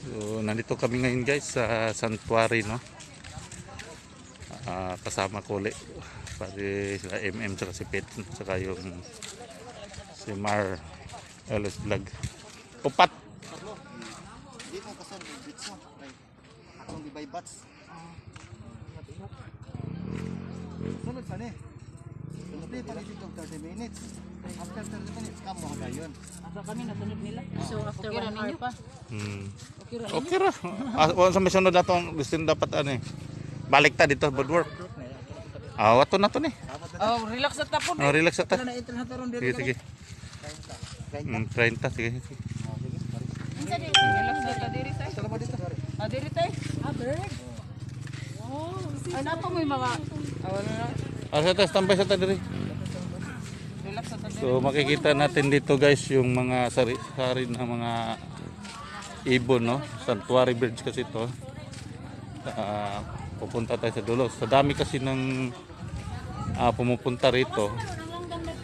So, nandito kami ngayon guys sa Sanctuary, no? Kasama ko ulit pati sila MM tsaka si Pet tsaka yung si Mar LS Vlog. Upat! Dito ko sa bitso. Akong gibay bats. Sunod pa ni. Sunod pa ni dito 30 minutes. After 30 minutes kamo hagayon. Asa kami nasunod nila. So after 1 hour pa. Okay ra. Okay ra. Sa may sunod nato ang gusto dapat ano eh. Balik ta dito boardwork. Wato na to ni. Oh, relax sa tapon. Relax ta. Na ito na taron dito. Sige, sige. 30, sige. Relax sa diri tay. Salamat dito. Diri tay. Bird. Oh, ay nato mo yung mga wala na. Sa taas tambay sa ta diri. Relax sa tapon. So makikita natin dito guys yung mga sari-sari na mga ibon, no? Sanctuary birds kasi ito. Pupunta tayo sa dulo. Sa dami kasi ng pumupunta rito,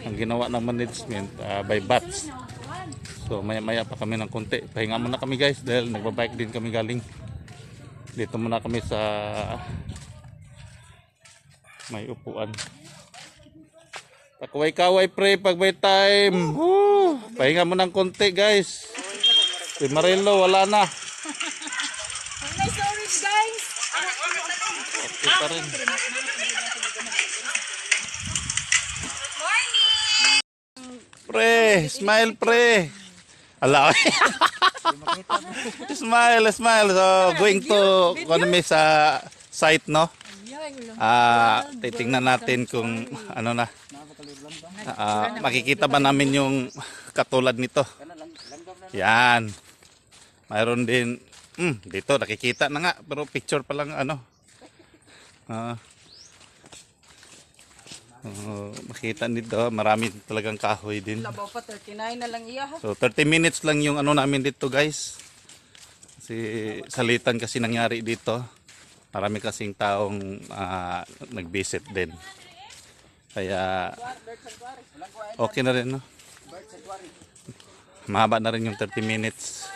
ang ginawa ng management by bats. So maya-maya pa kami ng konti. Pahinga muna kami guys dahil nagbabike din kami galing. Dito muna kami sa may upuan. Pakaway-kaway pre pag may time. Pahinga muna ng konti guys. Si Marilo wala na. May storage guys. Okay pa rin. Pre, smile pre. Ala. Smile. So going to kami sa site, no? Titingnan natin kung ano na. Makikita ba namin yung katulad nito? Yan. Mayroon din dito nakikita na nga pero picture pa lang ano. Makita dito, marami talagang kahoy din. Labaw pa 39 na lang iya ha. So 30 minutes lang yung ano namin dito guys. Kasi salitan kasi nangyari dito. Marami kasing taong nag-visit din. Kaya okay na rin, no? Mahaba na rin yung 30 minutes.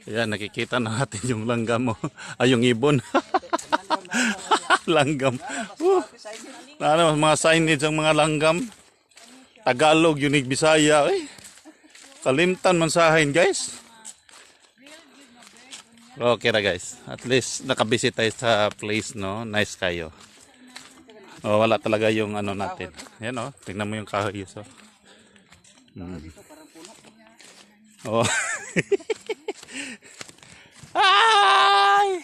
Ayan, nakikita na natin yung langgam mo. Yung ibon. Langgam. Ano, mga signage ang mga langgam. Tagalog, Unique Bisaya. Kalimtan mansahin guys. Okay na guys. At least nakabisit tayo sa place, no? Nice kayo. Wala talaga yung ano natin. Yan tingnan mo yung kahoy. So. Ay!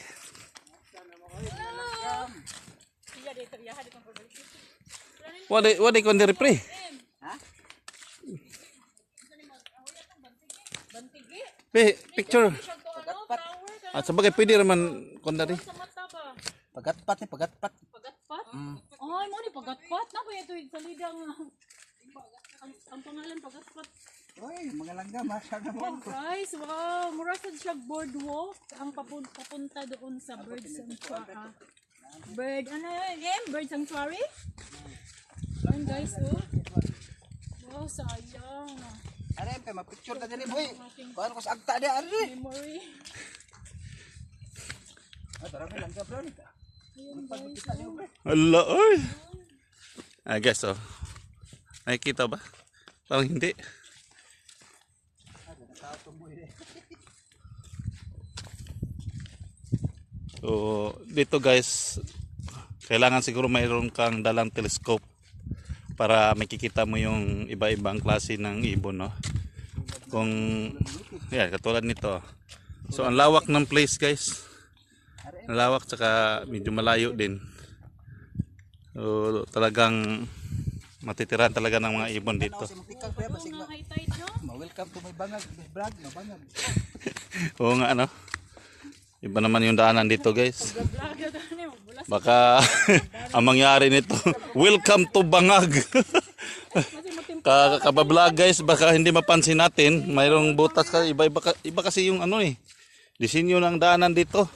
Wadi ko ndiri pre. Picture. Sabagay pwede raman kondari. Pagatpat ni pagatpat. Pagatpat? Ay, mo ni pagatpat na ba ito sa lidang ang pangalan pagatpat. Oy, mga langgam sana mo. Guys, wow, mura sad siya boardwalk ang papunta doon sa bird sanctuary. Bird sanctuary? Ayan guys, wow, sayang. Are kay ma-picture ta diri boy. Kuan ko sa agta di are. Memory. Tara na langgam bro ni. Hala, oy. Guys, nakikita ba? Parang hindi. So, dito guys, kailangan siguro mayroon kang dalang telescope para makikita mo yung iba-ibang klase ng ibon, no? Kung, katulad nito. So, ang lawak ng place guys. Ang lawak, tsaka medyo malayo din. So, talagang matitirahan talaga ng mga ibon dito. Welcome to my bangag vlog, mabangag. Oo nga, ano? Iba naman yung daanan dito guys. Baka ang mangyari nito, welcome to Bangag. Kabablog guys, baka hindi mapansin natin, mayroong butas kasi iba kasi yung disenyo ng daanan dito.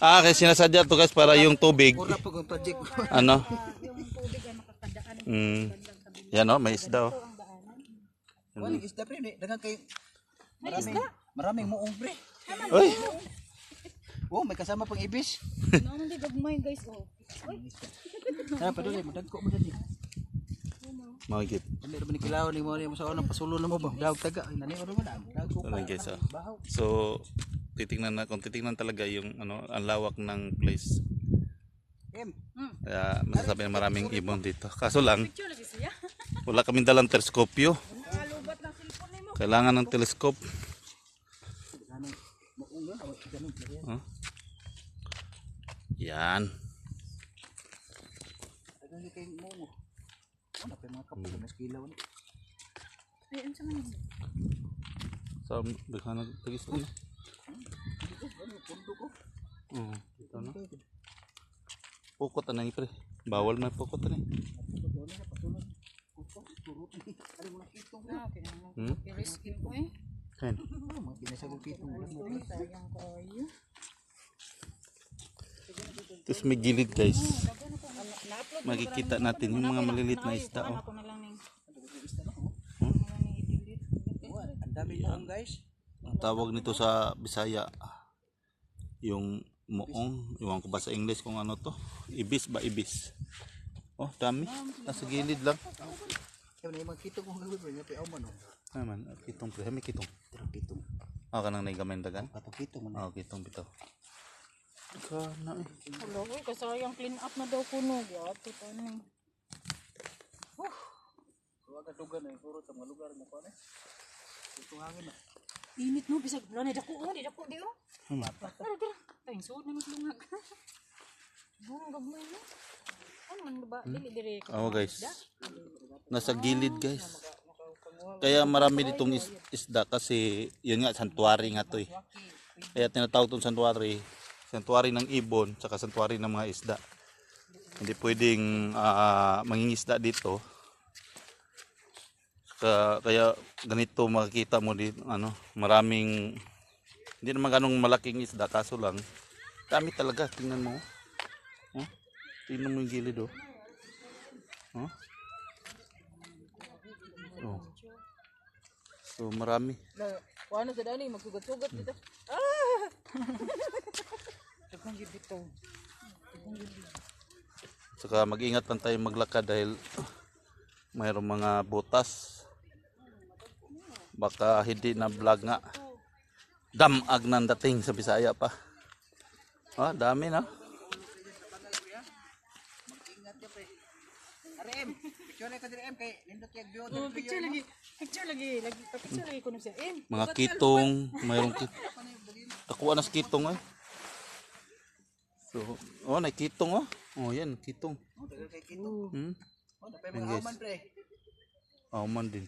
Ah, kaya sinasadya to guys para yung tubig, Wala po ang project ko. ano? Yung tubig ay makakadaan. Yan oh, may isda oh. Wala isda pre, daghang kay maraming muong pre. Uy, Oh, may kasama pang ibis. Naman di gagmay guys oh. Sana pa dali, madagko mo dali. magit. Kami ra man kilaw ni mo sa unang pasulo na mo ba? Dawg taga, ay nani oro man dawg ko. Ano guys oh. Bahaw. So, kung titingnan talaga yung ano, ang lawak ng place. Kaya masasabi na maraming ibon dito. Kaso lang, Picture lagi siya. wala kaming dalang teleskopyo. Kalubat ng cellphone nimo. Kailangan ng teleskop. Oh. Yan. Daghang kay mo. Ano pa mga kapatid mas kilaw ni. Ay, ano sa man? Sa bighan na tagis na. Ito na. Pukot na pre. Bawal may pukot na. Ah, kinahanglan. I-riskin ko eh. Kan. Kinasagol kitong. Sayang kayo. Tapos may gilid guys. Makikita natin yung mga malilit na isda oh. Ako na lang ning. Ang dami muong guys. Ang tawag nito sa Bisaya yung muong, iwan ko ba sa English kung ano to? Ibis ba ibis? Oh, dami. Nasa gilid lang. Kaya na yung mga kitong kong gawin, yung piaw man. Naman, kitong pre, may kitong. Kitong. Ah, kanang naigamay dagan? Patong kitong man. Ah, kitong bitaw. Kana eh. Hello, kasayang clean up na daw kuno. Gato pa ni. Huwag katugan na yung puro sa mga lugar mo pa na. Itong hangin na. Init no, bisag na dako oh, di dako di oh. Tara, tayong suod na maglungag. Bung gagmay no. Ano man ba dili dire ko. Oh guys. Nasa gilid guys. Kaya marami ditong isda kasi yun nga santuary nga to eh. Kaya tinatawag tong santuary ng ibon saka santuary ng mga isda. Hindi pwedeng mangingisda dito. Kaya ganito makikita mo dito ano, maraming hindi naman ganong malaking isda kaso lang dami talaga, tingnan mo. Oh. Tingnan mo yung gilid oh. Oh. Oh. So marami. Ano sa dani magsugat-sugat dito. Ah! Daghan gid dito. Saka mag-ingat lang tayo maglakad dahil mayroong mga butas. Baka hindi na vlog nga. Damag nang dating sa Bisaya pa. Ah, dami na. Mag-ingat ka pre. RM, picture ka dire M kay nindot kay view. Oh, picture lagi. Picture lagi kuno siya. Mga kitong, mayroong takuan na sa kitong eh. So, oh, na kitong oh. Oh, yan, kitong. Daghang kay kitong. Oh, dapat Yan, mga guys. auman pre. Auman din.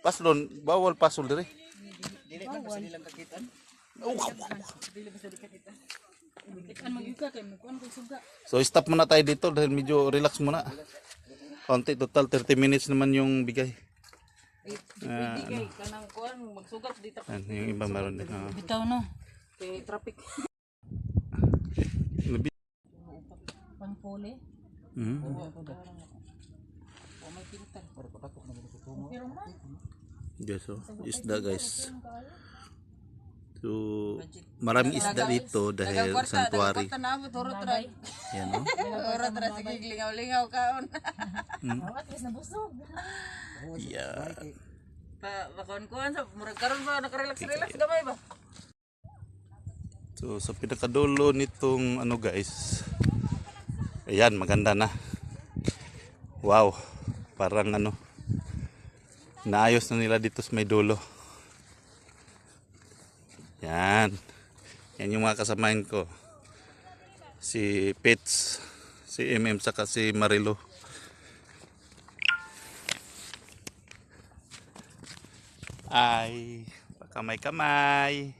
Paslon, bawal pasol dire. Dili man kasi nilang kakitan. Dili ba sa dikit ita? Tikan magyuka kay mo kuan kay suga. So, stop muna tayo dito dahil medyo relax muna. Konti, total 30 minutes naman yung bigay. Pwede kay kanang kuan magsugat dito. Yan, yung iba meron din. Bitaw no. Kay traffic. Pangpole. O may pintan. Pero man. Yes, so, isda guys. So, maraming isda dito dahil sanctuary. Yan, no? At least nabusog. Yeah. Kuan sa murag karon ba nakarelax gamay ba? So, sa pinakadulo nitong ano guys. Ayan, maganda na. Wow. Parang ano. Naayos na nila dito sa may dulo. Yan. Yan yung mga kasamahin ko. Si Pets, si MM saka si Marilo. Ay, kamay-kamay.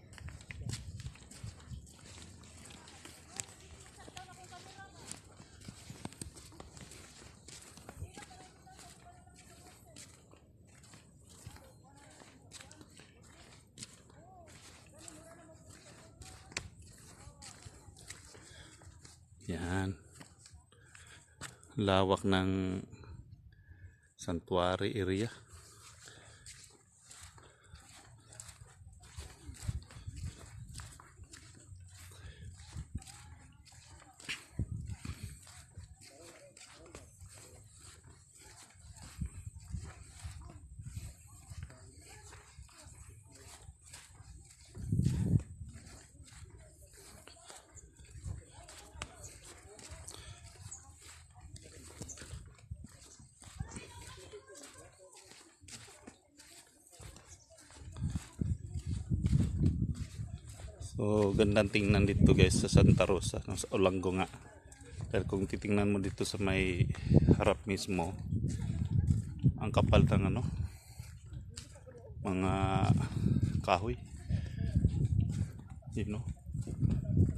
Yan. Lawak ng sanctuary area. So, gandang tingnan dito guys sa Santa Rosa, sa Olanggo nga. Pero kung titingnan mo dito sa may harap mismo, ang kapal ng ano, mga kahoy. You know?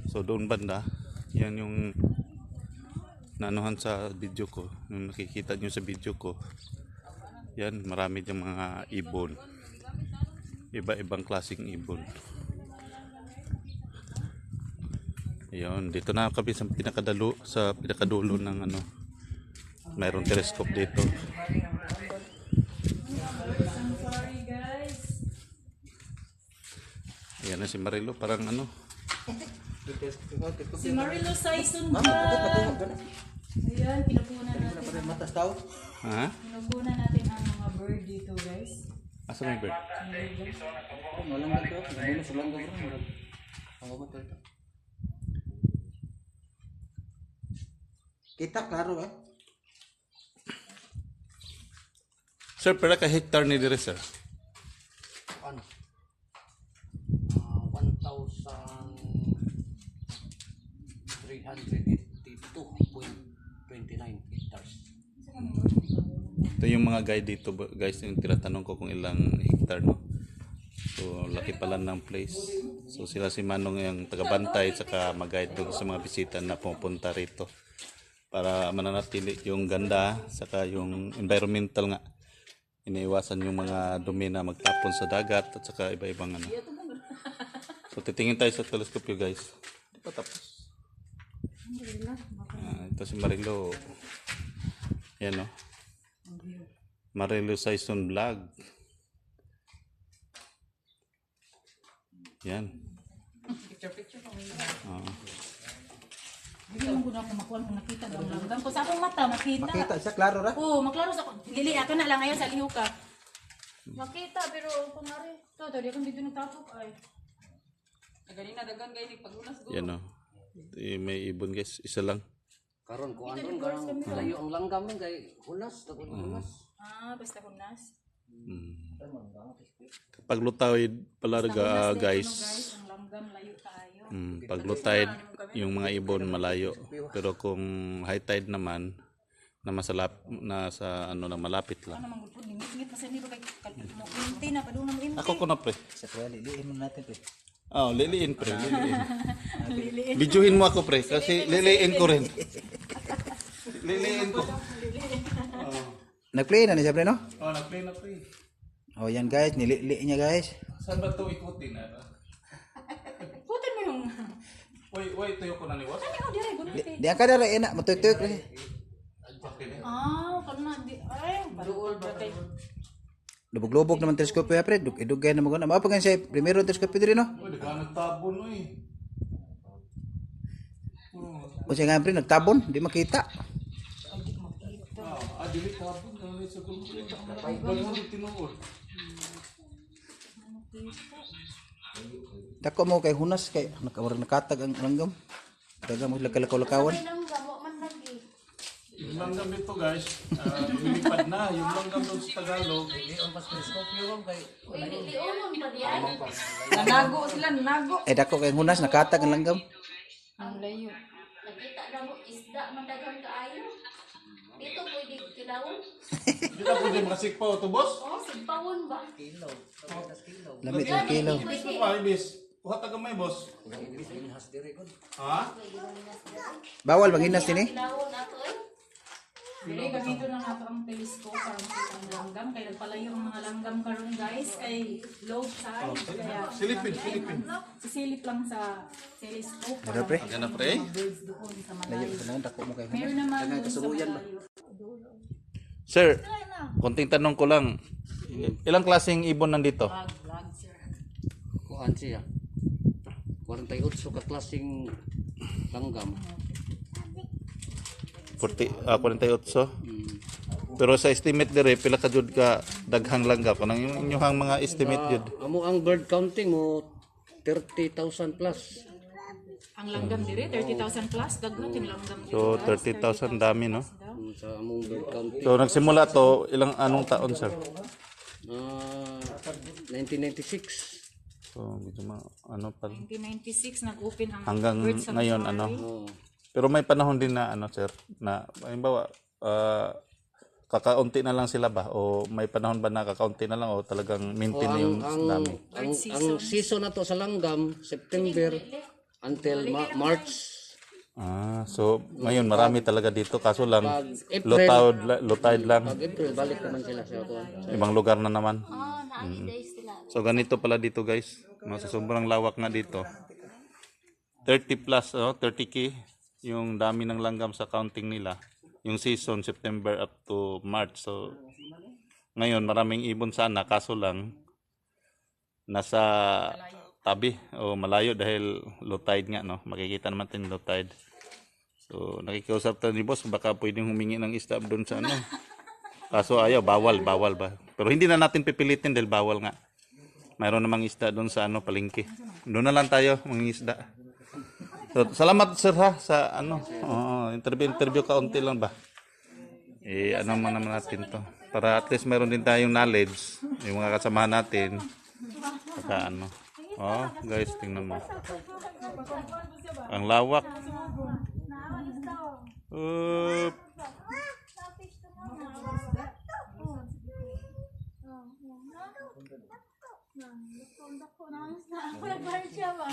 So, doon banda, yan yung naanuhan sa video ko, yung nakikita nyo sa video ko. Yan, marami diyang mga ibon. Iba-ibang klaseng ibon. Ayun, dito na kami sa pinakadulo ng ano. Mayroong telescope dito. Ayan na si Marilo, parang ano. Si Marilo Saison ba? Ayan, pinupunan natin. Matas tao. Ha? Pinupunan natin ang mga bird dito, guys. Asa may bird? Walang ganito. Ngayon sa langga bro. Ang matal to. Kita klaro eh. Sir, pera ka hectare ni dire sir? Ano? 1,382.29 hectares. Ito yung mga guide dito guys, yung tinatanong ko kung ilang hectare no. So laki pala ng place. So sila si Manong yung tagabantay saka mag-guide doon sa mga bisita na pupunta rito para mananatili yung ganda saka yung environmental nga. Iniiwasan yung mga dumi na magtapon sa dagat at saka iba-ibang ano. So titingin tayo sa telescope guys. Di pa tapos. Ito si Marilo. Yan no. Marilo Saison Vlog. Yan. Picture. Hindi mo guna ako makuha kung nakita ang langgam ko. Sa akong mata, makita. Makita siya klaro ra. Oo, maklaro sa Lili, ako na lang ngayon sa liho ka. Makita, pero kung nari, ito, di akong dito nagtapok ay. Ganina dagan kayo ni pagulas go. Yan no. May ibon guys, isa lang. Karon kung andun karang layo ang langgam min kay hulas, dagol hulas. Basta kunas. Kapag lutawid palarga guys, Ang langgam layo tayo. pag lutawid yung mga ibon malayo. Pero kung high tide naman na nasa ano na malapit lang. Ano mang gupod limit kasi ni ba kay mo inti na padung na mo inti. Ako ko na pre. Sa kuya liliin mo natin pre. Oh, liliin pre, liliin. Videohin mo ako pre kasi liliin ko rin. Liliin ko. Nag-play na niya pre no? Oh, na-play na pre. Oh yan guys, nilili niya guys. Saan ba 'to ikutin na? Putin mo yung. Wait, tuyo ko na ni was. Ano yung dire gunti. Di ang kada ra ina matuyok pre. Kana di ay baduol ba kay. Lubog-lubog naman telescope ya pre. Idugay na mo guna. Mao pa gan siya primero telescope diri no? Uy, dagan tabon oy. O siya nga pre nagtabon, di makita. Dili tabon na sa grupo. Kapag mo tinuod. Dako mo kay hunas kay nakatag ang langgam. Daga mo lakaw-lakawan. Yung langgam ito guys, lumipad na. Yung langgam doon sa Tagalog. Nanago sila, nanago. Dako kay hunas nakatag ang langgam. Ang layo. Nakita na mo isda madagang kaayo. Dito pwede kilawon. Hindi na pwede makasikpaw ito boss. Oh, sigpawon ba? Lamit ang kilo. Ibis mo pa, ibis. Kuha taga may boss. Ha? Bawal manginas din eh. Kilawon ato eh. Dili gamito lang nato ang telescope para makita ang langgam kay nagpalayo ang mga langgam karon guys kay low tide kaya silipin. Sisilip lang sa telescope para makita Yan na pre. ang birds doon sa malayo. Kailangan dako mo kayo. Meron naman doon sa malayo. Sir, konting tanong ko lang. Ilang klaseng ibon nandito? Vlog sir. Kuan siya. 48 ka klaseng langgam. 48. Pero sa estimate dire pila ka jud ka daghang langgam kanang inyong mga estimate jud. Amo ang bird counting mo 30,000 plus. Ang langgam dire 30,000 plus daghan yung langgam dito. So 30,000 dami no. Sa among bird counting. So nagsimula to anong taon sir? 1996. So medyo ano pa 1996 nag-open ang hanggang bird sanctuary. ngayon ano. Oh. Pero may panahon din na ano sir na halimbawa kakaunti na lang sila ba o may panahon ba na kakaunti na lang o talagang maintain na yung dami? Ang season na to sa langgam September until March. So ngayon marami talaga dito kaso lang April. low tide lang. Pag April balik naman sila sa kuan. Ibang lugar na naman. Oh, na-days sila. So ganito pala dito guys. Sa sobrang lawak nga dito. 30 plus, 30k yung dami ng langgam sa counting nila. Yung season September up to March. So ngayon maraming ibon sana kaso lang nasa tabi o malayo dahil low tide nga no. Makikita naman natin low tide. So nakikiusap tayo ni boss baka pwedeng humingi ng isda doon sa ano. Kaso ayaw bawal ba. Pero hindi na natin pipilitin dahil bawal nga. Mayroon namang isda doon sa ano palengke. Doon na lang tayo mangingisda. So, salamat sir ha sa ano. Interview kaunti lang ba. Ano man naman natin to. Para at least mayroon din tayong knowledge yung mga kasamahan natin. Saka ano. Guys, tingnan mo. Ang lawak. Dako na. Ako nag-bar siya ba?